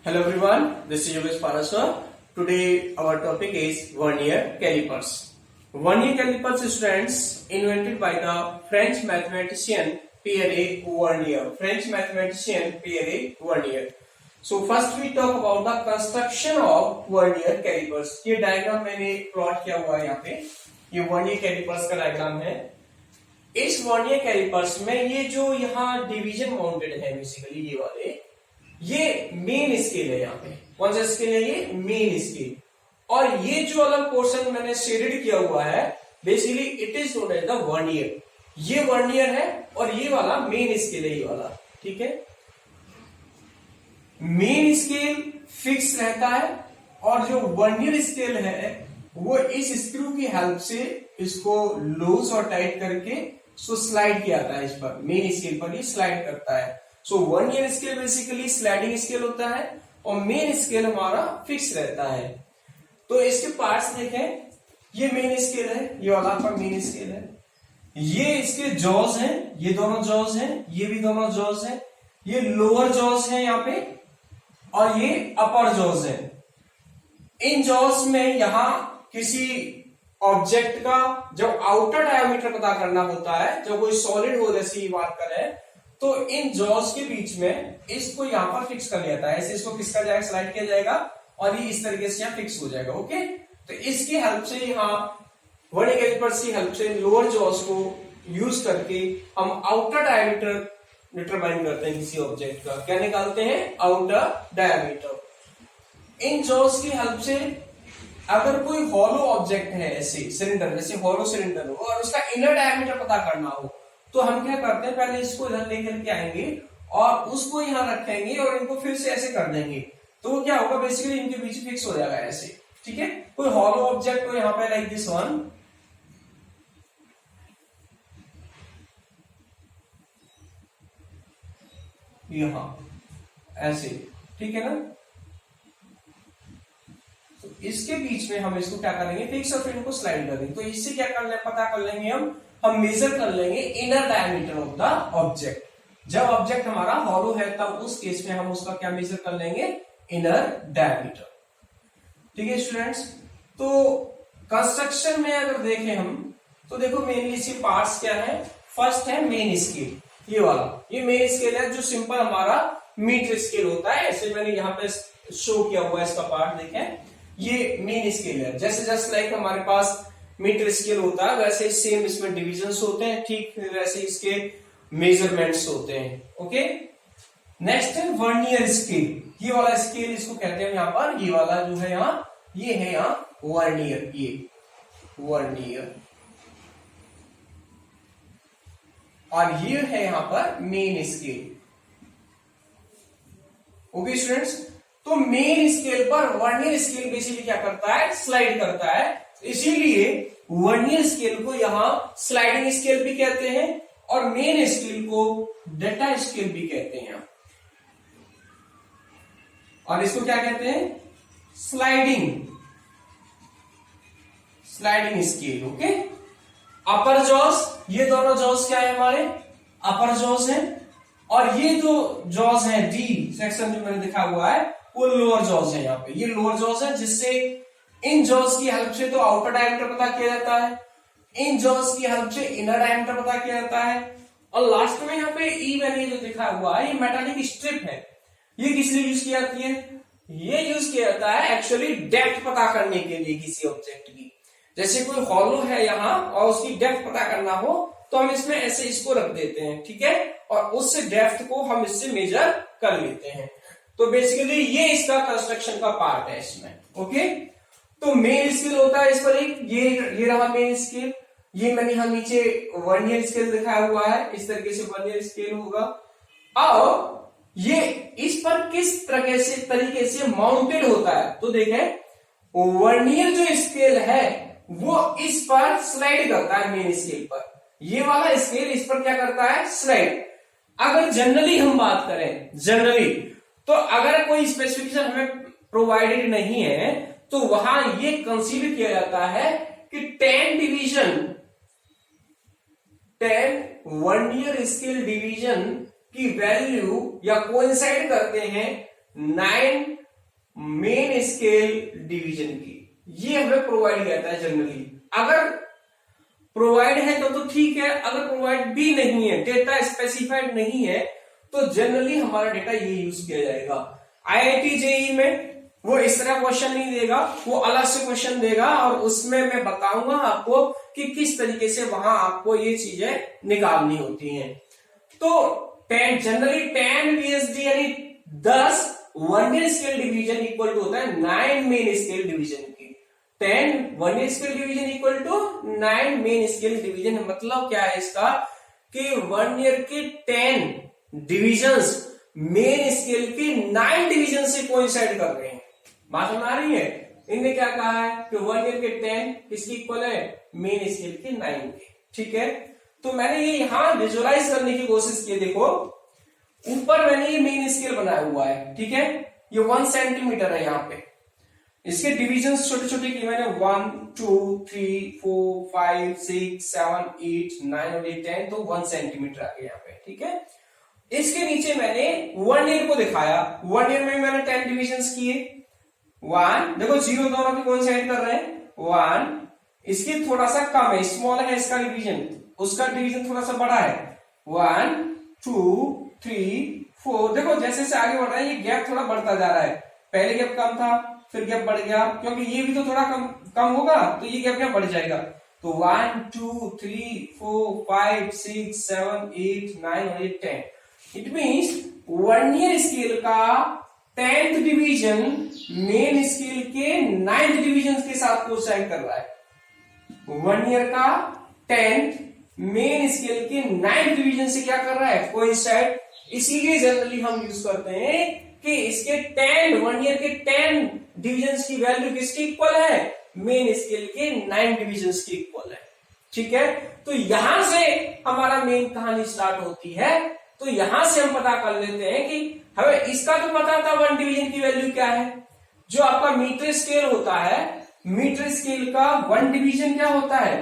Hello everyone, this is Yogesh Paraswar. Today our topic is vernier calipers. Vernier calipers, students, invented by the French mathematician Pierre Vernier. So first we talk about the construction of vernier calipers. ये diagram मैंने plot किया हुआ है यहाँ पे. ये vernier callipers का diagram है. इस वर्नियर कैलिपर्स में ये जो यहाँ डिवीजन माउंटेड है बेसिकली ये वाले, ये मेन स्केल है. यहाँ पे कौन सा स्केल है? ये मेन स्केल. और ये जो अलग पोर्शन मैंने शेडेड किया हुआ है basically it is known as the vernier. ये वर्नियर है और ये वाला मेन स्केल है. ये वाला ठीक है. मेन स्केल फिक्स रहता है और जो वर्नियर स्केल है वो इस स्क्रू की हेल्प से इसको लूज और टाइट करके इसको स्लाइड किया जाता है. इस पर मेन स्केल पर ही स्लाइड करता है. So vernier scale basically sliding scale होता है और मेन स्केल हमारा फिक्स रहता है. तो इसके पार्ट्स देखें. ये मेन स्केल है, ये वाला आपका मेन स्केल है. ये इसके जॉज हैं, ये दोनों जॉज हैं, ये भी दोनों जॉज हैं. ये लोअर जॉज है यहाँ पे और ये अपर जॉज है. इन जॉज में यहां किसी ऑब्जेक्ट का जब आउटर डायमीटर पता करना होता है, जब कोई सॉलिड हो जैसी बात करें, तो इन जॉज के बीच में इसको यहां पर फिक्स कर लिया जाता है. ऐसे इसको किस कर जाएगा, स्लाइड किया जाएगा और ये इस तरीके से यहां फिक्स हो जाएगा. ओके. तो इसकी हेल्प से यहां वर्नियर कैलिपर्स की हेल्प से लोअर जॉज को यूज करके हम आउटर डायमीटर डिटरमाइन करते हैं किसी ऑब्जेक्ट का. क्या निकालते हैं? Outer diameter. इन जॉज की हेल्प से अगर कोई हॉलो ऑब्जेक्ट है ऐसे सिलेंडर, जैसे हॉलो सिलेंडर हो और उसका इनर डायमीटर पता करना हो, तो हम क्या करते हैं, पहले इसको इधर लेकर के आएंगे और उसको यहां रखेंगे और इनको फिर से ऐसे कर देंगे. तो वो क्या होगा, बेसिकली इनके बीच फिक्स हो जाएगा ऐसे. ठीक है. कोई हॉलो ऑब्जेक्ट को यहां पे लाइक दिस वन, यहां ऐसे, ठीक है ना. तो इसके बीच में हम इसको क्या करेंगे, फिक्स और फिर इनको स्लाइड कर देंगे. तो इससे क्या कर ले, पता कर लेंगे हम मेजर कर लेंगे inner diameter of the object. जब ऑब्जेक्ट हमारा हॉलो है तब उस केस में हम उसका क्या मेजर कर लेंगे, इनर डायमीटर. ठीक है स्टूडेंट्स. तो कंस्ट्रक्शन में अगर देखें हम, तो देखो मेनली इसी पार्ट्स क्या है. फर्स्ट है मेन स्केल. ये वाला, ये मेन स्केल है जो सिंपल हमारा मीटर स्केल होता है. ऐसे मैंने यहाँ पे शो किया हुआ है इसका पार्ट. देखें ये मेन स्केल है. जैसे जस्ट लाइक हमारे पास मीटर स्केल होता है वैसे सेम इसमें डिविजन्स होते हैं. ठीक वैसे इसके मेजरमेंट्स होते हैं. ओके. नेक्स्ट है वर्नियर स्केल. ये वाला स्केल इसको कहते हैं यहाँ पर, ये वाला जो है यहाँ, ये है यहाँ वर्नियर. ये वर्नियर और ये है यहाँ पर मेन स्केल. Okay students. तो मेन स्केल पर वर्नियर स्केल बेसिकली क्या करता है, स्लाइड करता है. इसीलिए वर्नियर स्केल को यहां स्लाइडिंग स्केल भी कहते हैं और मेन स्केल को डेटा स्केल भी कहते हैं. और इसको क्या कहते हैं, स्लाइडिंग स्केल. ओके. अपर जॉस, ये दोनों जॉस क्या है हमारे, अपर जॉस है. और ये जो जॉस है डी सेक्शन जो मैंने दिखा हुआ है वो लोअर जॉस है. यहाँ पे ये लोअर जॉस है जिससे इन जॉस की हेल्प से तो आउटर डायमीटर पता किया जाता है, इन जॉस की हेल्प से इनर डायमीटर पता किया जाता है. और लास्ट में यहाँ पे ई मैंने जो दिखा हुआ है ये मेटालिक स्ट्रिप है. ये किस लिए यूज की जाती है, ये यूज किया जाता है एक्चुअली डेप्थ पता करने के लिए किसी ऑब्जेक्ट की. जैसे कोई हॉलो है यहाँ और उसकी डेप्थ पता करना हो तो हम इसमें ऐसे इसको रख देते हैं. ठीक है. और उससे डेप्थ को हम इससे मेजर कर लेते हैं. तो बेसिकली ये इसका कंस्ट्रक्शन का पार्ट है इसमें. ओके. तो मेन स्केल होता है इस पर एक, ये रहा मेन स्केल. ये मैंने यहां नीचे वर्नियर स्केल दिखाया हुआ है. इस तरीके से वर्नियर स्केल होगा. अब ये इस पर किस तरीके से माउंटेड होता है, तो देखें वर्नियर जो स्केल है वो इस पर स्लाइड करता है मेन स्केल पर. ये वाला स्केल इस पर क्या करता है, स्लाइड. अगर जनरली हम बात करें, जनरली तो अगर कोई स्पेसिफिकेशन हमें प्रोवाइडेड नहीं है तो वहां ये कंसीडर किया जाता है कि 10 वर्नियर स्केल डिवीजन की वैल्यू या कोइंसाइड करते हैं 9 मेन स्केल डिवीजन की। ये हमें प्रोवाइड करता है जनरली। अगर प्रोवाइड है तो ठीक है, अगर प्रोवाइड भी नहीं है, डेटा स्पेसिफाइड नहीं है, तो जनरली हमारा डेटा ये यूज किया जाएगा। आईआईटी जेईई में वो इस तरह क्वेश्चन नहीं देगा, वो अलग से क्वेश्चन देगा और उसमें मैं बताऊंगा आपको कि किस तरीके से वहां आपको ये चीजें निकालनी होती हैं। तो 10 जनरली 10 वीएसडी यानी 10 vernier scale division equal to होता है 9 मेन स्केल डिवीजन की। 10 vernier scale division equal to 9 main scale division. मतलब क्या है इसका कि 1 ईयर के 10 डिविजन्स मेन स्केल के 9 डिवीजन से कोइंसाइड कर रहे हैं। बात समझ आ रही है? इनने क्या कहा है कि 1 ईयर के 10 किसकी इक्वल है, मेन स्केल के 9 के। ठीक है, तो मैंने ये यहां विजुअलाइज करने की कोशिश की। देखो ऊपर मैंने ये मेन स्केल बनाया हुआ है, ठीक है, ये 1 सेंटीमीटर है। यहाँ पे इसके डिविजन्स छोटे छोटे किए मैंने 1 2 3 4 5 6 7 8 9 और 10, तो 1 सेंटीमीटर आ गया यहाँ पे। ठीक है, इसके नीचे मैंने 1 ईयर को दिखाया। 1 ईयर में मैंने 10 डिविजन्स किए। 1 देखो 0 दोनों की कोइंसाइड कर रहे हैं। 1 इसकी थोड़ा सा कम है, स्मॉल है इसका डिवीजन, उसका डिवीजन थोड़ा सा बड़ा है। 1 2 3 4 देखो जैसे जैसे आगे बढ़ रहा है ये गैप थोड़ा बढ़ता जा रहा है। पहले गैप कम था, फिर गैप बढ़ गया, क्योंकि ये भी तो थोड़ा कम होगा तो ये गैप क्या बढ़ जाएगा। तो 1 2 3 4 5 6 7 8 9 और 10। इट मीन्स 1 ईयर स्केल का 10th डिवीजन मेन स्केल के 9th डिवीजन के साथ कोइंसाइड कर रहा है। 1 ईयर का 10th मेन स्केल के 9th डिवीजन से क्या कर रहा है, कोइंसाइड। इसीलिए जनरली हम यूज करते हैं कि इसके 1 ईयर के 10 डिविजन्स की वैल्यू किसकी इक्वल है, मेन स्केल के 9 डिविजन्स की इक्वल है। ठीक है, तो यहां से हमारा मेन कहानी स्टार्ट होती है। तो यहां से हम पता कर लेते हैं कि हमें इसका तो पता था 1 डिवीजन की वैल्यू क्या है। जो आपका मीटर स्केल होता है, मीटर स्केल का 1 डिवीजन क्या होता है,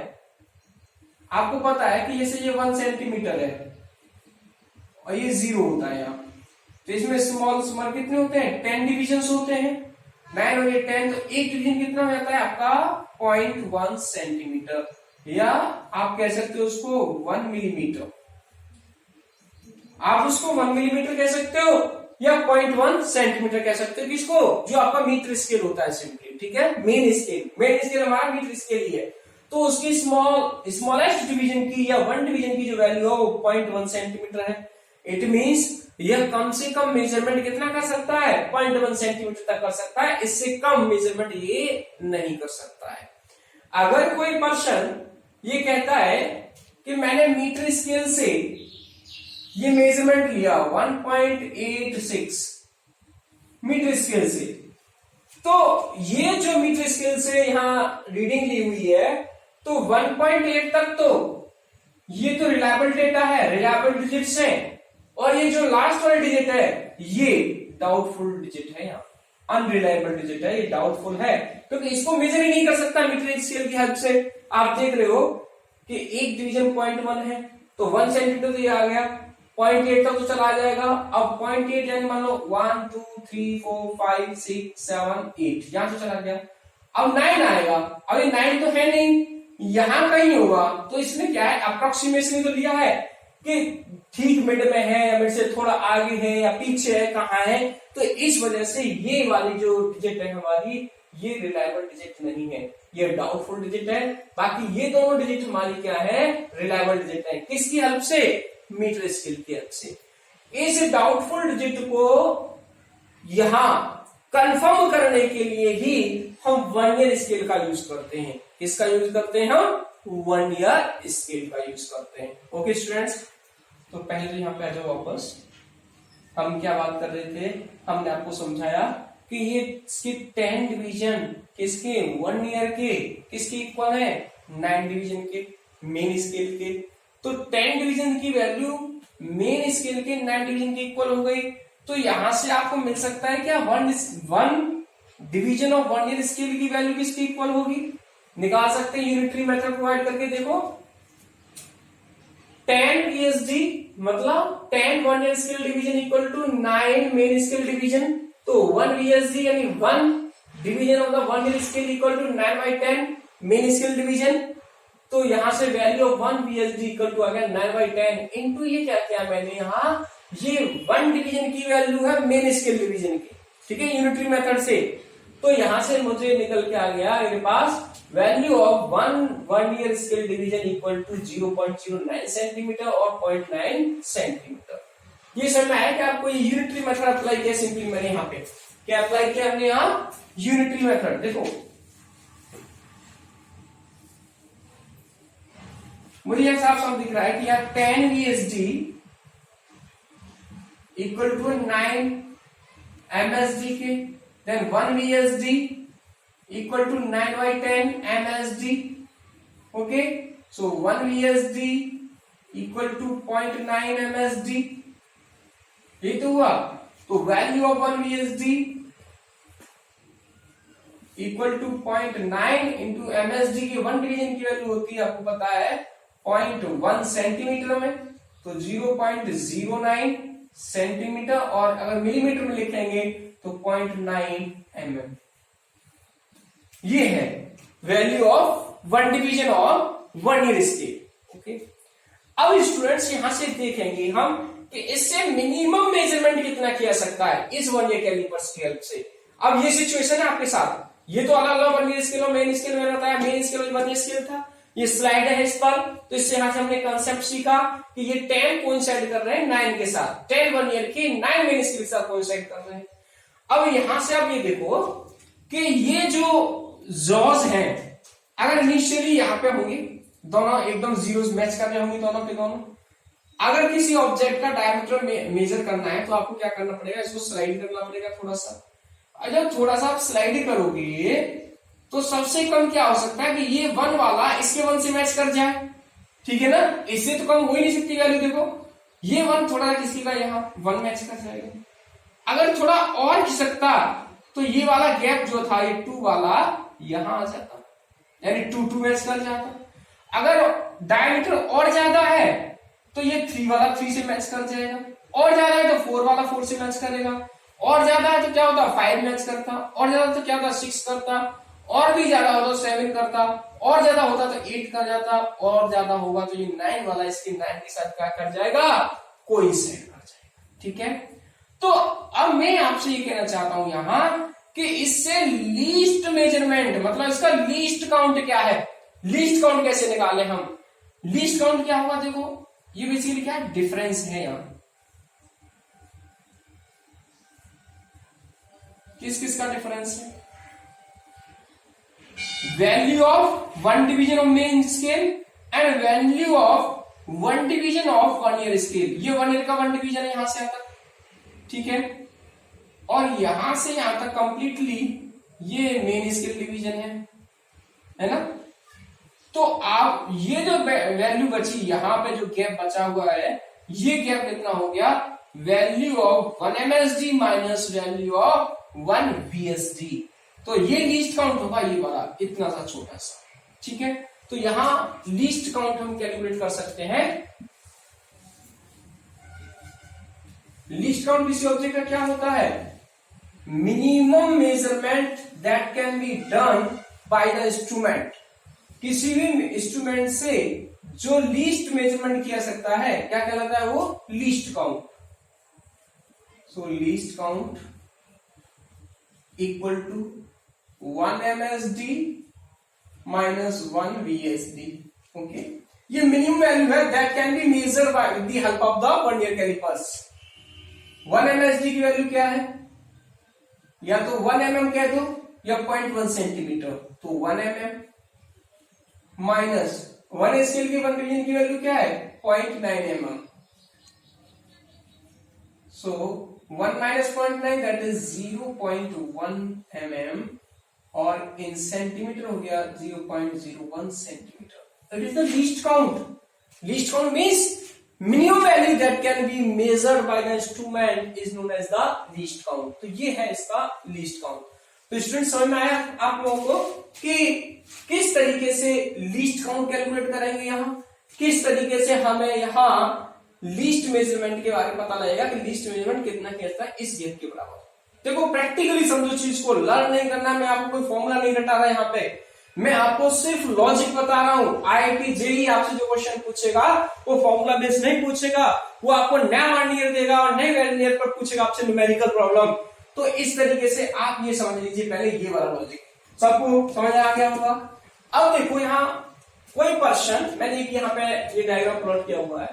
आपको पता है कि जैसे ये 1 सेंटीमीटर है और ये 0 होता है यहाँ, तो इसमें स्मॉल कितने होते हैं, 10 डिविजन्स होते हैं। 9 और 10, तो एक डिवीजन कितना हो जाता है आपका 0.1 सेंटीमीटर, या आप कह सकते हो उसको 1 मिलीमीटर। आप उसको 1 मिलीमीटर कह सकते हो या 0.1 सेंटीमीटर कह सकते हो, किसको, जो आपका मीटर स्केल होता है सिंपली। ठीक है, मेन स्केल हमारा मीटर स्केल ही है। तो उसकी स्मॉलेस्ट डिवीजन की या 1 डिवीजन की जो वैल्यू है वो 0.1 सेंटीमीटर है। इट मीन्स यह कम से कम मेजरमेंट कितना कर सकता है, 0.1 सेंटीमीटर तक कर सकता है, इससे कम मेजरमेंट ये नहीं कर सकता है। अगर कोई पर्सन ये कहता है कि मैंने मीटर स्केल से ये मेजरमेंट लिया 1.86 मीटर स्केल से, तो ये जो मीटर स्केल से यहां रीडिंग ली हुई है, तो 1.8 तक तो ये तो रिलायबल डेटा है, रिलायबल डिजिट्स है, और ये जो लास्ट वाला डिजिट है ये डाउटफुल डिजिट है, यहाँ अनरिलायबल डिजिट है, ये डाउटफुल है, क्योंकि इसको मेजर ही नहीं कर सकता मीटर स्केल की हेल्प से। आप देख रहे हो कि एक डिवीजन 0.1 है, तो 1 सेंटीमीटर तो ये आ गया, 0.8 तक तो चला जाएगा। अब 0.8 यानी मान लो 1 2 3 4 5 6 7 8 यहां से चला गया। अब 9 आएगा, अब ये 9 तो है नहीं, यहां कहीं होगा, तो इसने क्या है, अप्रोक्सीमेशन तो लिया है कि ठीक मिड में है या मिड से थोड़ा आगे है या पीछे है, कहां है, तो इस वजह से ये वाली जो डिजिट है हमारी, ये रिलायबल डिजिट नहीं है, ये डाउटफुल डिजिट है। बाकी ये दोनों डिजिट हमारी क्या है, रिलायबल डिजिट है। किसकी हेल्प से, मीटर स्केल की हेल्प से। इस डाउटफुल डिजिट को यहां कंफर्म करने के लिए ही हम 1 ईयर स्केल का यूज करते हैं। किसका यूज करते हैं हम, 1 ईयर स्केल का यूज करते हैं। ओके स्टूडेंट्स, तो पहले तो यहाँ पे आ जाओ वापस। हम क्या बात कर रहे थे, हमने आपको समझाया कि ये इसके 10 डिवीजन किसके, 1 ईयर के किसके इक्वल है, 9 डिवीजन के मेन स्केल के। तो 10 डिवीजन की वैल्यू मेन स्केल के 9 डिवीजन के इक्वल हो गई। तो यहां से आपको मिल सकता है क्या, 1 डिवीजन ऑफ 1 ईयर स्केल की वैल्यू किसकी इक्वल होगी, निकाल सकते हैं यूनिटरी मेथड प्रोवाइड करके। देखो 10 VSD मतलब 10 vernier scale division equal to 9 main scale division. तो 1 VSD यानी 1 division of the vernier scale equal to 9/10 main scale division. तो यहां से value of 1 VSD equal to आ गया 9/10 इंटू ये क्या किया मैंने यहाँ, ये 1 डिवीजन की वैल्यू है मेन स्केल डिवीजन की, ठीक है, यूनिटरी मेथड से। तो यहां से मुझे निकल के आ गया मेरे पास value of vernier scale division equal to 0.09 centimetre और 0.9 सेंटीमीटर। ये समझ में आया कि आपको ये यूनिटरी मेथड अप्लाई किया, सिंपली मैंने यहाँ पे क्या अप्लाई किया हमने यहाँ, यूनिटरी मेथड। देखो मुझे यह साफ साफ दिख रहा है कि यार 10 VSD इक्वल टू 9 MSD के, then 1 VSD equal to 9/10 MSD, okay, so 1 VSD equal to 0.9 MSD, ये तो हुआ। तो value of 1 VSD equal to 0.9 into MSD की 1 डिवीजन की वैल्यू होती है आपको पता है 0.1 सेंटीमीटर में, तो 0.09 सेंटीमीटर, और अगर मिलीमीटर में लिखेंगे तो 0.9 mm। ये है value of 1 division of vernier scale, okay. अब स्टूडेंट्स यहां से देखेंगे हम कि इससे मिनिमम मेजरमेंट कितना किया सकता है इस वन ईयर कैलिपर्स की हेल्प से। अब ये सिचुएशन है आपके साथ, ये तो अलग अलग वन ईयर स्केल और मेन स्केल में बताया, मेन स्केल और वन ईयर स्केल था, ये स्लाइड है इस पर। तो इससे यहां से हमने कंसेप्ट सीखा कि ये 10 कोइंसाइड कर रहे हैं 9 के साथ, 10 वन ईयर के 9 मेन स्केल के साथ कोइंसाइड कर रहे हैं। अब यहां से आप ये देखो कि ये जो जॉज हैं अगर इनिशियली यहां पे होंगे, दोनों एकदम जीरोस मैच कर रहे होंगे दोनों पे दोनों। अगर किसी ऑब्जेक्ट का डायमीटर मेजर करना है तो आपको क्या करना पड़ेगा, इसको स्लाइड करना पड़ेगा थोड़ा सा। जब थोड़ा सा आप स्लाइड करोगे तो सबसे कम क्या हो सकता है कि ये 1 वाला इसके 1 से मैच कर जाए, ठीक है ना, इससे तो कम हो ही नहीं सकती वैल्यू। देखो ये 1 थोड़ा किसी का यहाँ 1 मैच कर जाएगा। अगर थोड़ा और खिसकता तो ये वाला गैप जो था ये 2 वाला यहां आ जाता, यानी 2 मैच कर जाता। अगर डायमीटर और ज्यादा है तो ये 3 वाला 3 से मैच कर जाएगा, और ज्यादा है तो 4 वाला 4 से मैच करेगा, और ज्यादा है तो क्या होता 5 मैच करता, और ज्यादा तो क्या होता 6 करता, और भी ज्यादा होता तो 7 करता, और ज्यादा होता तो 8 कर जाता, और ज्यादा होगा तो ये 9 वाला इसके 9 के साथ क्या कर जाएगा, कोइंसाइड कर जाएगा, ठीक है। तो अब मैं आपसे ये कहना चाहता हूं यहां कि इससे लीस्ट मेजरमेंट मतलब इसका लीस्ट काउंट क्या है, लीस्ट काउंट कैसे निकाले हम, लीस्ट काउंट क्या होगा, देखो ये बेसिकली क्या है, डिफरेंस है यहां किस किस का डिफरेंस है, value of 1 division of main scale and value of 1 division of vernier scale. ये 1 ईयर का 1 डिवीजन है यहां से आता, ठीक है, और यहां से यहां तक कंप्लीटली ये मेन स्केल डिवीजन है ना। तो आप ये जो वैल्यू बची यहां पे जो गैप बचा हुआ है, ये गैप कितना हो गया, value of 1 MSD minus value of 1 VSD। तो ये लीस्ट काउंट होगा ये वाला इतना सा छोटा सा, ठीक है। तो यहां लीस्ट काउंट हम कैलकुलेट कर सकते हैं। लीस्ट काउंट किसी ऑब्जेक्ट का क्या होता है, minimum measurement that can be done by the instrument, किसी भी इंस्ट्रूमेंट से जो लीस्ट मेजरमेंट किया सकता है क्या कहलाता है, वो least count. So least count equal to 1 MSD minus 1 VSD, okay. ये मिनिमम वैल्यू है that can be measured by with the help of the vernier callipers. 1 MSD की वैल्यू क्या है, या तो 1 mm कह दो या 0.1 सेंटीमीटर, तो 1 mm माइनस 1 स्केल की 1 डिवीजन की वैल्यू क्या है 0.9 mm, so 1 minus 0.9 that is 0.1 mm, और इन सेंटीमीटर हो गया 0.01 centimetre. That is the least count. Least count means minimum value that can be measured by the instrument is known as the least count। तो ये है इसका least count। तो student समझ में आया आप लोगों को कि किस तरीके से least count कैलकुलेट करेंगे यहाँ, किस तरीके से हमें यहाँ लीस्ट मेजरमेंट के बारे में पता लगेगा कि लीस्ट मेजरमेंट कितना कहता है इस गेप के बराबर। देखो प्रैक्टिकली समझो चीज को, लर्न नहीं करना, मैं आपको कोई फॉर्मूला नहीं रटा रहा यहाँ पे, मैं आपको सिर्फ लॉजिक बता रहा हूं। IIT JEE आपसे जो क्वेश्चन पूछेगा वो फॉर्मूला बेस्ड नहीं पूछेगा, वो आपको नया वर्नियर देगा और नए वर्नियर पर पूछेगा आपसे न्यूमेरिकल प्रॉब्लम। तो इस तरीके से आप ये समझ लीजिए पहले ये वाला लॉजिक सबको समझ आ गया होगा। अब देखो यहाँ कोई पर्सन, मैंने यहाँ पे ये डायग्राम प्लॉट किया हुआ है,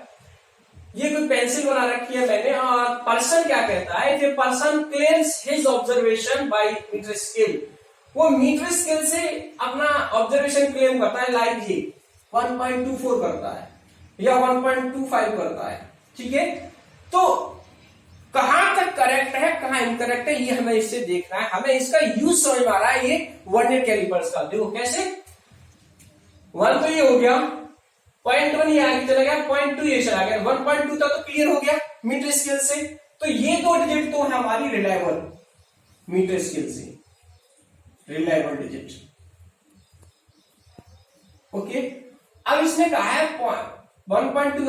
ये कोई पेंसिल बना रखी है मैंने, और पर्सन क्या कहता है कि person claims his observation by metre scale, वो मीटर स्केल से अपना ऑब्जर्वेशन क्लेम करता है, लाइक ये 1.24 करता है या 1.25 करता है, ठीक है। तो कहां तक करेक्ट है कहां इनकरेक्ट है ये हमें इससे देखना है, हमें इसका यूज समझ में आ रहा है ये वर्नियर कैलिपर्स का। देखो कैसे, 1 तो ये हो गया, 0.1 ये आगे चला गया, 0.2 ये चला गया, 1.2 तक तो क्लियर हो गया मीटर स्केल से। तो ये दो डिजिट तो है हमारी रिलायबल मीटर स्केल से, रिलायबल डिजिट, ओके। अब इसने कहा है 1.2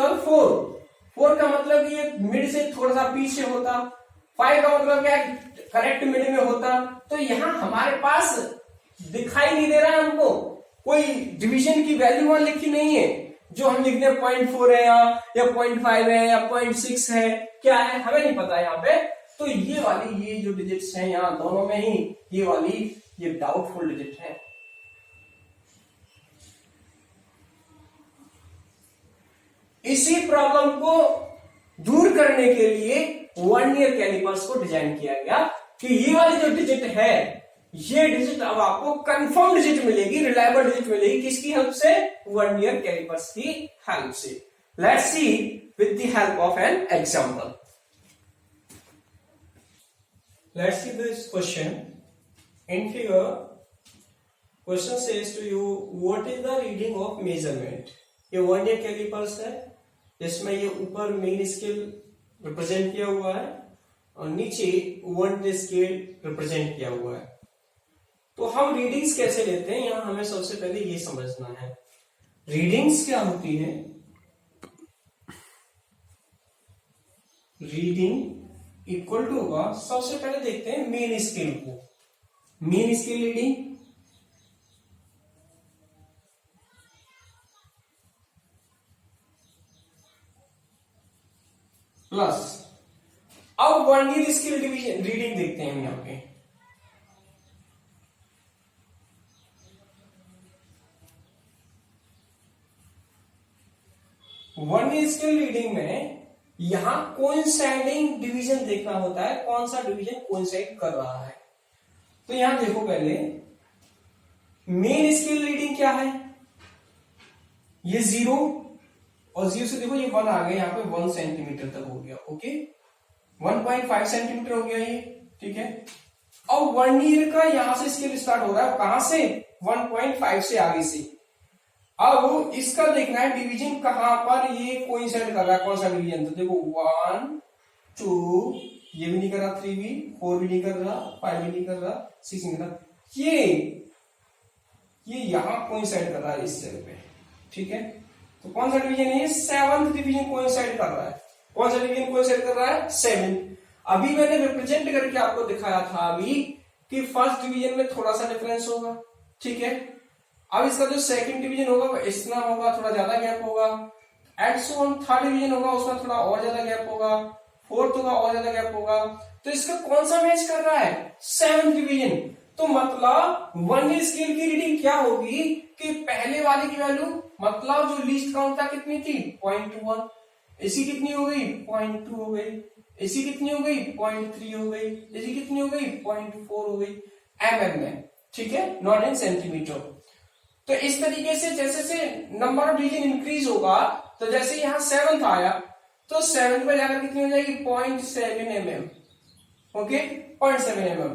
4 का मतलब ये मिड से थोड़ा सा पीछे होता, 5 का मतलब क्या करेक्ट मिड में होता। तो यहां हमारे पास दिखाई नहीं दे रहा है हमको, कोई डिवीजन की वैल्यू वहां लिखी नहीं है, जो हम लिखते हैं 0.4 है या 0.5 है या 0.6 है, क्या है हमें नहीं पता यहाँ पे। तो ये वाली ये जो डिजिट्स हैं यहाँ दोनों में ही ये वाली ये डाउटफुल डिजिट है। इसी प्रॉब्लम को दूर करने के लिए वर्नियर कैलिपर्स को डिजाइन किया गया कि ये वाली जो डिजिट है, ये डिजिट अब आपको कंफर्म डिजिट मिलेगी, रिलायबल डिजिट मिलेगी, किसकी हेल्प से, वर्नियर कैलिपर्स की हेल्प से। Let's see with the help of an example. Let's see this question in figure. Question says to you what is the reading of measurement. ये vernier callipers है, जिसमें ये ऊपर मेन स्केल रिप्रेजेंट किया हुआ है और नीचे वर्नियर स्केल रिप्रेजेंट किया हुआ है। तो हम रीडिंग्स कैसे लेते हैं, यहां हमें सबसे पहले ये समझना है रीडिंग्स क्या होती है। रीडिंग इक्वल टू होगा, सबसे पहले देखते हैं मेन स्केल को, मेन स्केल रीडिंग प्लस, अब वर्नियर स्केल डिवीजन रीडिंग देखते हैं हम यहां पे। वर्नियर स्केल रीडिंग में यहां कोइंसाइडिंग डिवीजन देखना होता है, कौन सा डिवीजन कोइंसाइड कर रहा है। तो यहां देखो पहले मेन स्केल रीडिंग क्या है, ये 0 और 0 से देखो ये 1 आ गया, यहाँ पे 1 सेंटीमीटर तक हो गया, ओके 1.5 सेंटीमीटर हो गया ये, ठीक है। अब वर्नियर का यहां से स्केल स्टार्ट हो रहा है, कहां से, 1.5 से आगे से। अब इसका देखना है डिवीजन कहां पर ये कोइंसाइड कर रहा है, कौन सा डिवीजन। तो देखो 1 2 ये भी नहीं कर रहा, 3 भी, 4 भी नहीं कर रहा, 5 भी नहीं कर रहा, 6 नहीं कर रहा, ये यहां कोइंसाइड कर रहा है इस सेल पे, ठीक है। तो कौन सा डिवीजन है, 7th डिवीजन कोइंसाइड कर रहा है। कौन सा डिवीजन कोइंसाइड कर रहा है, 7। अभी मैंने रिप्रेजेंट करके आपको दिखाया था अभी कि फर्स्ट डिवीजन में थोड़ा सा डिफरेंस होगा, ठीक है। अब इसका जो सेकंड डिवीजन होगा वो इतना होगा, थोड़ा ज्यादा गैप होगा, and so on. Third division होगा उसमें थोड़ा और ज्यादा गैप होगा, फोर्थ होगा और ज्यादा गैप होगा। तो इसका कौन सा मैच कर रहा है, 7th डिवीजन। तो मतलब वर्नियर स्केल की रीडिंग क्या होगी कि पहले वाले की वैल्यू, मतलब जो लीस्ट काउंट था कितनी थी, 0.1, इसी कितनी हो गई, 0.2 हो गई, इसी कितनी हो गई, 0.3 हो गई, इसी कितनी हो गई, 0.4 हो गई, mm में, ठीक है, नॉट इन सेंटीमीटर। तो इस तरीके से जैसे से नंबर ऑफ डिवीजन इंक्रीज होगा, तो जैसे यहाँ 7th आया तो 7th में जाकर कितनी हो जाएगी, 0.7 mm, ओके 0.7 mm।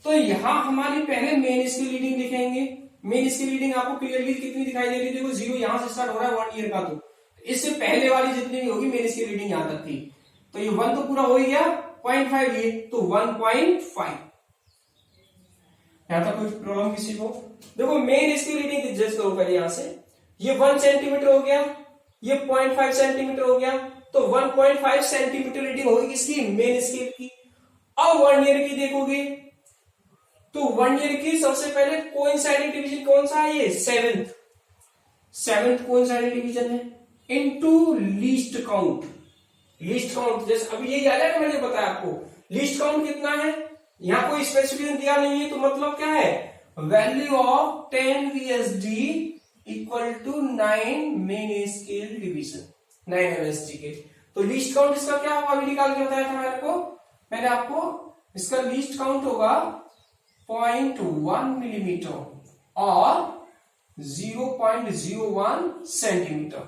तो यहां हमारी पहले मेन स्केल रीडिंग दिखेंगे। मेन स्केल रीडिंग आपको क्लियरली कितनी दिखाई दे रही है, देखो 0 यहां से स्टार्ट हो रहा है 1 ईयर का, तो इससे पहले वाली जितनी भी होगी मेन स्केल रीडिंग यहां तक थी। तो ये 1 तो पूरा हो ही गया, 0.5 ये, तो 1.5। यहां तक कोई प्रॉब्लम किसी को। देखो मेन स्केल रीडिंग एडजस्ट करो पहले, यहां से ये 1 सेंटीमीटर हो गया, ये 0.5 सेंटीमीटर हो गया, तो 1.5 सेंटीमीटर रीडिंग होगी किसकी, मेन स्केल की। अब वर्नियर की देखोगे तो वर्नियर की सबसे पहले कोइंसाइडिंग डिवीजन कौन सा है, ये सेवेंथ कोइंसाइडिंग डिवीजन है into least count. Least count जैसे अभी यही याद है ना, मैंने बताया आपको लीस्ट काउंट कितना है, यहां कोई स्पेसिफिकेशन दिया नहीं है, तो मतलब क्या है, value of 10 VSD equal to 9 main scale division, 9 MSD के। तो लीस्ट काउंट इसका क्या होगा, अभी निकाल के बताया था मैंने आपको इसका लीस्ट काउंट होगा 0.1 मिलीमीटर और 0.01 सेंटीमीटर।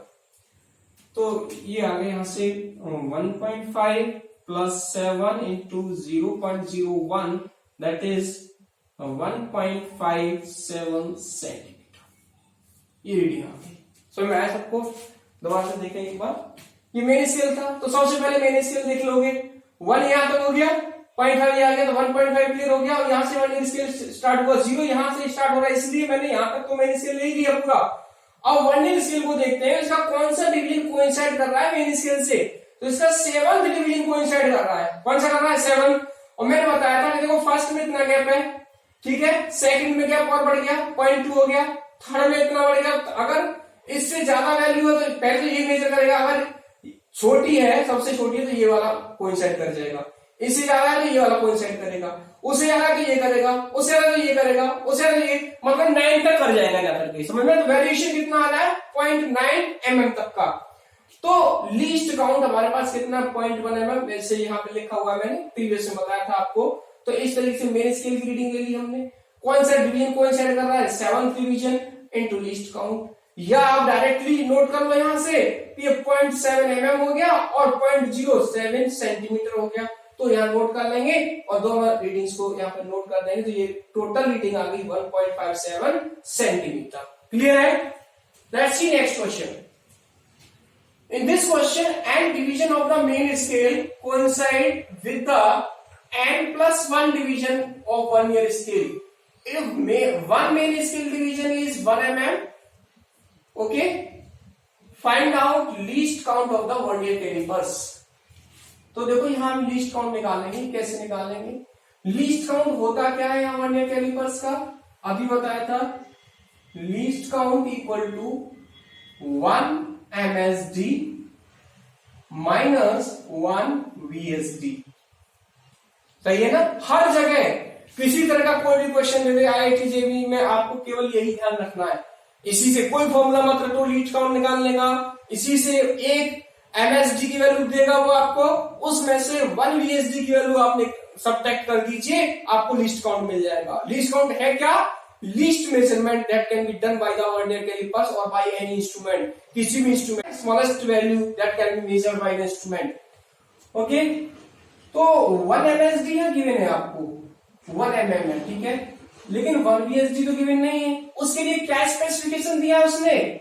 तो ये आ गया यहां से 1.5 plus 7 into 0.01 that is 1.57 centimetre, ये रीडिंग आ गई। समझ में आया सबको? दोबारा से देखें एक बार, ये मेन स्केल था, तो सबसे पहले मेन स्केल देख लोगे, 1 यहां तक हो गया, 0.5 ये आ गया, तो 1.5 क्लियर हो गया, और यहां से मेन स्केल स्टार्ट हुआ, 0 यहां से स्टार्ट हो रहा है, इसलिए मैंने यहां तक तो मेन स्केल ले लिया पूरा। अब वर्नियर स्केल को देखते हैं, इसका कौन सा डिवीजन कोइंसाइड कर रहा है मेन स्केल से, तो इसका 7th डिवीजन कोइंसाइड कर रहा है। कौन सा कर रहा है, 7। और मैंने बताया था कि देखो फर्स्ट में इतना गैप है, ठीक है, सेकंड में गैप और बढ़ गया, 0.2 हो गया, थर्ड में इतना बढ़ गया। अगर इससे ज्यादा वैल्यू है तो पहले ये मेजर करेगा, अगर छोटी है, सबसे छोटी है, तो ये वाला कोइंसाइड कर जाएगा, इससे ज्यादा है तो ये वाला कोइंसाइड करेगा, उससे ज्यादा तो ये करेगा, उससे ज्यादा तो ये करेगा, उससे ज्यादा ये, मतलब 9 तक कर जाएगा जाकर के। समझ में? तो वेरिएशन कितना आ रहा है, 0.9 mm तक का। तो लीस्ट काउंट हमारे पास कितना, 0.1 mm, वैसे यहाँ पे लिखा हुआ है, मैंने प्रीवियस में बताया था आपको। तो इस तरीके से मेन स्केल की रीडिंग ले ली हमने। कौन सा डिवीजन कोइंसाइड कर रहा है, 7th division into least count, या आप डायरेक्टली नोट कर लो यहां से, ये 0.7 mm हो गया और 0.07 सेंटीमीटर हो गया, तो यहाँ नोट कर लेंगे और दोनों रीडिंग्स को यहाँ पर नोट कर देंगे, तो ये टोटल रीडिंग आ गई 1.57 सेंटीमीटर। क्लियर है? Let's see next question. In this question, n division of the main scale coincide with the n+1 division of vernier scale. If one main scale division is 1 mm, okay, find out least count of the vernier calipers. तो देखो यहां हम least count निकालेंगे, कैसे निकालेंगे, least count होता क्या है यहां वर्नियर कैलिपर्स का, अभी बताया था, least count equal to 1 MSD minus 1 VSD। सही है ना? हर जगह किसी तरह का कोई भी क्वेश्चन दे दे IIT JEE में, आपको केवल यही ध्यान रखना है, इसी से कोई फॉर्मूला मत रटो, लीस्ट काउंट निकालने का, इसी से एक MSD की वैल्यू देगा वो आपको, उसमें से 1 VSD की वैल्यू आपने सबट्रैक्ट कर दीजिए, आपको लीस्ट काउंट मिल जाएगा। लीस्ट काउंट है क्या, least measurement that can be done by the vernier callipers और बाय एनी इंस्ट्रूमेंट, किसी भी instrument, smallest value that can be measured by the instrument. Okay, तो 1 MSD है गिवन है आपको, 1 mm है, ठीक है, लेकिन 1 VSD तो गिवन नहीं है, उसके लिए क्या स्पेसिफिकेशन दिया है उसने,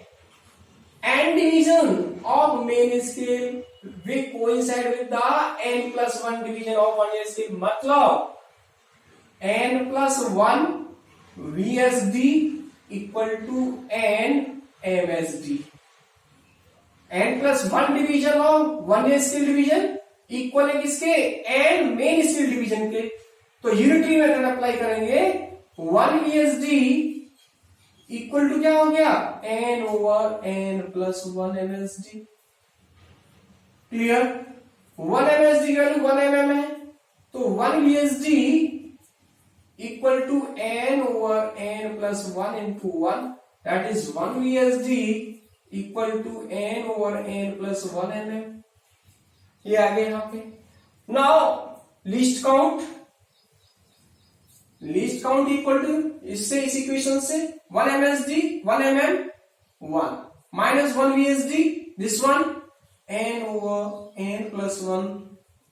n division of main scale will coincide with the n+1 division of vernier scale, मतलब n+1 VSD equal to n MSD, n+1 division of vernier scale division equal है किसके, n मेन स्केल डिवीजन के। तो unitary method apply करेंगे, 1 VSD equal to क्या हो गया, n over n+1 MSD। Clear? 1 MSD की वैल्यू 1 mm है, तो 1 VSD equal to n over n+1 into 1, that is 1 VSD equal to n over n+1 mm। ये आ गया यहां पे। Now least count equal to, इससे इस इक्वेशन से 1 MSD 1 mm 1 minus 1 VSD this one n over n+1,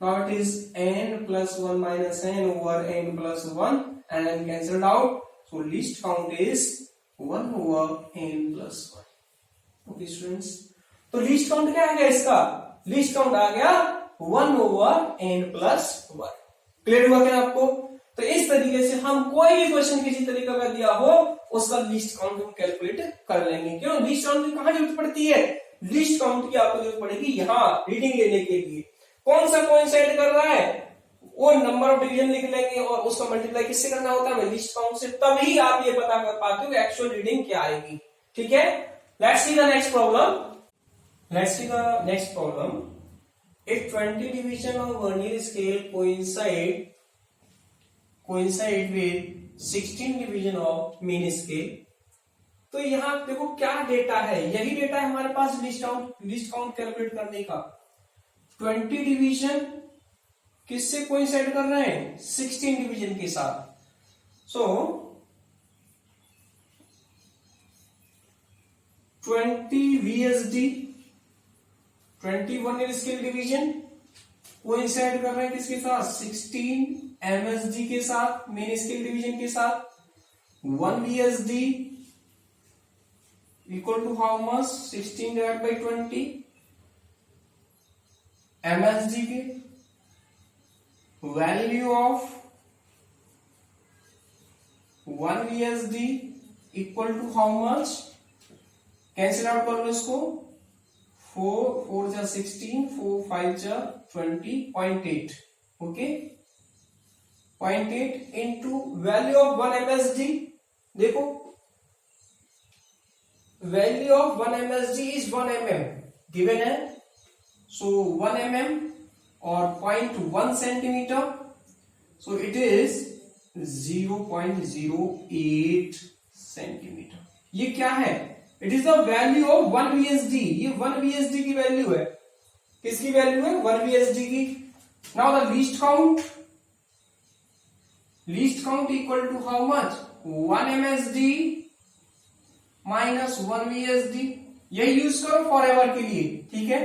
now it is n+1 minus n over n+1 and then cancelled out, so least count is 1 over n+1। okay students, तो least count क्या आ गया इसका, least count आ गया 1 over n+1। Clear हुआ क्या आपको? तो इस तरीके से हम कोई भी क्वेश्चन किसी तरीके का दिया हो उसका लिस्ट काउंट हम कैलकुलेट कर लेंगे। क्यों लिस्ट काउंट की कहां जरूरत पड़ती है? लिस्ट काउंट की आपको जरूरत पड़ेगी यहाँ रीडिंग लेने के लिए। कौन सा कोइंसाइड कर रहा है वो नंबर ऑफ डिवीजन लिख लेंगे और उसका मल्टीप्लाई किससे करना होता है? लिस्ट काउंट से। तभी आप ये पता कर पाते हो एक्चुअल रीडिंग क्या आएगी। ठीक है, let's see the next problem. Let's see the next problem. If 20 division of vernier scale coincide with 16 division of mean scale, तो यहाँ देखो क्या डेटा है, यही डेटा है हमारे पास लिस्ट काउंट कैलकुलेट करने का। 20 डिवीजन किससे कोइंसाइड कर रहे हैं? 16 डिवीजन के साथ। सो 20 VSD 20 vernier scale division coincide कर रहे हैं किसके साथ? 16 MSD के साथ, मेन स्केल डिवीजन के साथ। 1 VSD equal to how much? 16 divide by 20 MSD के value of 1 VSD equal to how much? Cancel out कर लो इसको। 4 जा 16, 4 5 जा 20, 0.8। Okay, 0.8 into value of 1 MSD। देखो value of 1 MSD is 1 mm given है। सो 1 mm और 0.1 centimetre, so it is 0.08 centimetre. ये क्या है? It is the value of 1 VSD। ये 1 VSD की वैल्यू है। किसकी वैल्यू है? 1 VSD की। Now the least count equal to how much? 1 MSD minus 1 VSD। यही यूज करो फॉर एवर के लिए। ठीक है,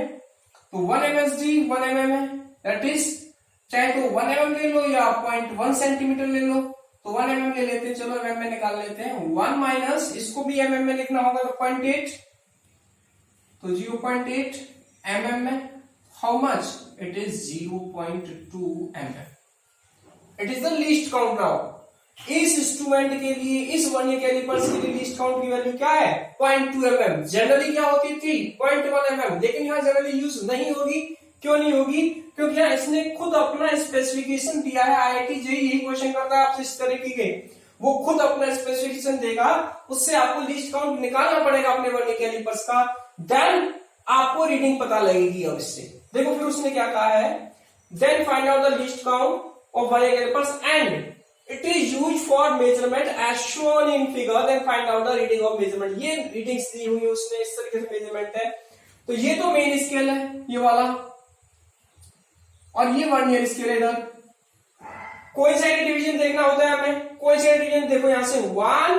तो 1 MSD 1 mm है, दैट इज चाहे तो 1 mm ले लो या 0.1 सेंटीमीटर ले लो। तो 1 mm ले लेते हैं, चलो mm में निकाल लेते हैं। 1 माइनस इसको भी mm में लिखना होगा तो 0.8, तो 0.8 mm में how much? It is 0.2 mm। It is the least count. Now इस इंस्ट्रूमेंट के लिए, इस वर्नियर कैलिपर्स के लिए लीस्ट काउंट की वैल्यू क्या है? 0.2 mm। जनरली क्या होती थी? 0.1 mm, लेकिन यहाँ जनरली यूज नहीं होगी। क्यों नहीं होगी? क्योंकि यहाँ इसने खुद अपना स्पेसिफिकेशन दिया है। IIT JEE यही क्वेश्चन करता है आपसे इस तरीके के, वो खुद अपना स्पेसिफिकेशन देगा, उससे आपको लीस्ट काउंट निकालना पड़ेगा अपने वर्नियर कैलिपर्स का, देन आपको रीडिंग पता लगेगी। अब इससे देखो फिर उसने क्या कहा है, then find out the least count of vernier callipers and it is use for measurement as shown in figure, then find out the reading of measurement. ये रीडिंग्स दी हुई है उसने, इस तरीके से मेजरमेंट है। तो ये तो मेन स्केल है ये वाला, और ये वर्नियर स्केल है। इधर कोइंसाइड डिवीजन देखना होता है हमें। कोइंसाइड डिवीजन देखो यहाँ से 1,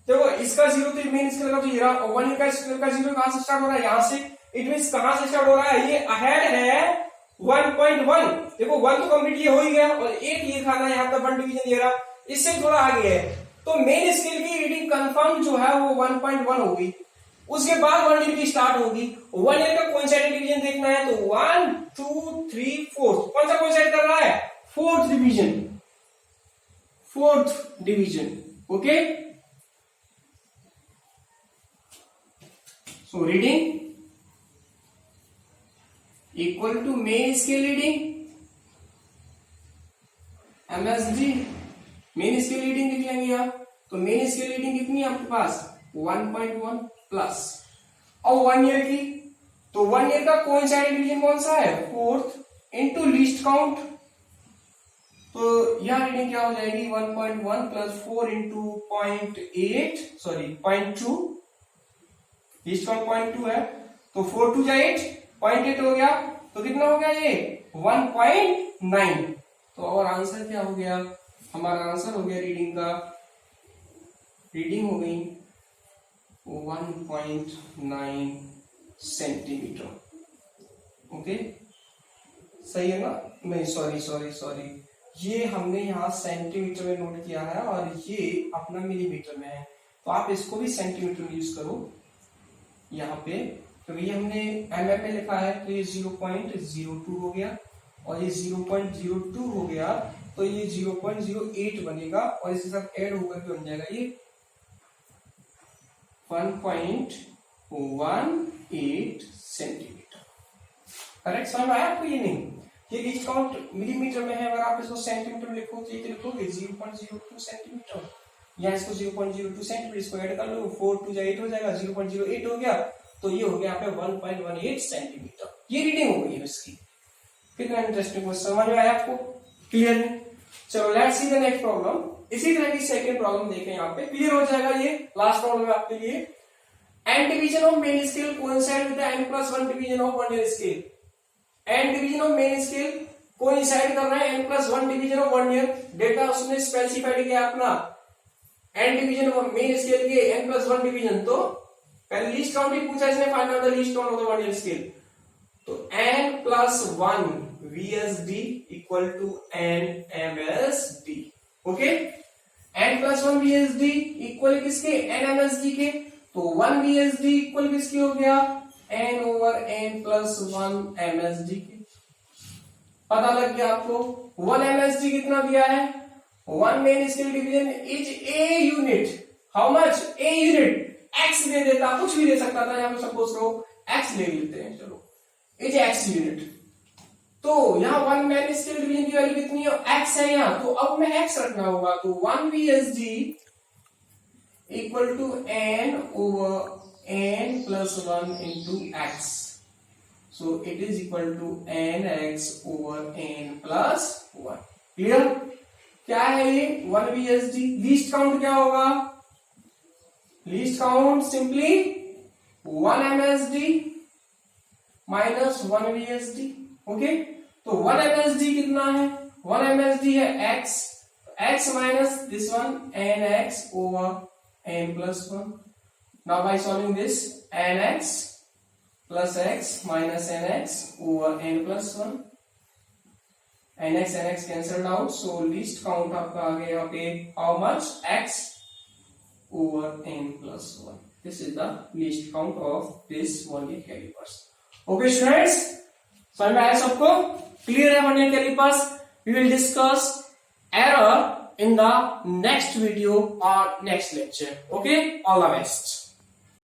देखो इसका 0 तो मेन स्केल का तो ये रहा, 1 का स्केल का 0 कहां से स्टार्ट हो रहा है? यहाँ से। इट मींस कहां से स्टार्ट हो रहा है? ये अहेड है 1.1। देखो 1 तो कंप्लीट ये हो ही गया, और 8 ये खाना यहाँ का 1 डिवीजन ये रहा, इससे थोड़ा आगे है। तो मेन स्केल की रीडिंग कंफर्म जो है वो 1.1 होगी। उसके बाद वर्नियर की स्टार्ट होगी। वर्नियर का कोइंसाइड डिवीजन देखना है तो 1 2 3 4, कौन सा कोइंसाइड कर रहा है? 4th division. Okay, so reading equal to main scale reading MSD, main scale reading लिख लेंगे यहाँ। तो मेन स्केल रीडिंग कितनी है आपके पास? 1.1 प्लस, और 1 ईयर की, तो 1 ईयर का कोइंसाइड डिवीजन कौन सा है? 4th into least count. तो यह रीडिंग क्या हो जाएगी? 1.1 प्लस 4 इंटू 0.2, लीस्ट काउंट 0.2 है, तो 4 2 जा 8, 0.8 हो गया। तो कितना हो गया ये? 1.9। तो और आंसर क्या हो गया? हमारा आंसर हो गया रीडिंग हो गई 1.9 सेंटीमीटर। ओके, सही है ना? नहीं, सॉरी, ये हमने यहाँ सेंटीमीटर में नोट किया है और ये अपना मिलीमीटर में है, तो आप इसको भी सेंटीमीटर में यूज करो यहाँ पे, क्योंकि ये हमने mm में लिखा है, तो ये 0.02 हो गया, और ये 0.02 हो गया तो ये 0.08 बनेगा और इसके साथ ऐड होकर के बन जाएगा ये 1.18 सेंटीमीटर। करेक्ट, समझ में आया आपको? ये नहीं, ये लीस्ट काउंट मिलीमीटर में है, अगर आप इसको सेंटीमीटर में लिखोगे तो लिखोगे 0.02 सेंटीमीटर, या इसको 0.02 सेंटीमीटर, इसको ऐड कर लो, 4 2 8 हो जाएगा, 0.08 हो गया, तो ये हो गया यहाँ पे 1.18 सेंटीमीटर। ये रीडिंग हो गई है इसकी। कितना इंटरेस्टिंग क्वेश्चन, समझ में आया आपको? क्लियर है? चलो let's see the next problem. इसी तरह की सेकंड प्रॉब्लम देखें, यहाँ पे क्लियर हो जाएगा। ये लास्ट प्रॉब्लम है आपके लिए। N division of main scale coincide with the n+1 division of vernier scale. N division of main scale coincide कर रहा है n+1 division of vernier. Data उसने स्पेसिफाइड किया अपना n division of main scale के n+1 डिवीजन। तो पहले least count ही पूछा इसने, find out the least count of the vernier scale. तो n+1 VSD equal to n MSD। Okay, n+1 VSD equal किसके? n MSD के। तो 1 VSD इक्वल किसके हो गया? n/n+1 MSD के। पता लग गया आपको? 1 MSD कितना दिया है? 1 main scale division is a unit. How much? a unit. x दे देता, कुछ भी दे सकता था, यहाँ पे सपोज करो x ले लेते हैं, चलो इज x यूनिट। तो यहाँ 1 मेन स्केल डिवीजन की वैल्यू कितनी है? x है यहाँ, तो अब मैं x रखना होगा। तो 1 VSD equal to n/n+1 into x, so it is equal to nx/n+1। Clear? क्या है ये? 1 VSD। लीस्ट काउंट क्या होगा? Least count simply 1 MSD minus 1 VSD। Okay, तो 1 MSD कितना है? 1 MSD है x, x minus this one nx/n+1। Now by solving this, nx plus x minus nx/n+1, nx cancelled out, so least count आपका आ गया यहाँ पे how much? x/n+1। This is the least count of this vernier calipers। Okay students, समझ में आया सबको? Clear है vernier callipers? We will discuss error in the next video or next lecture। Okay, all the best।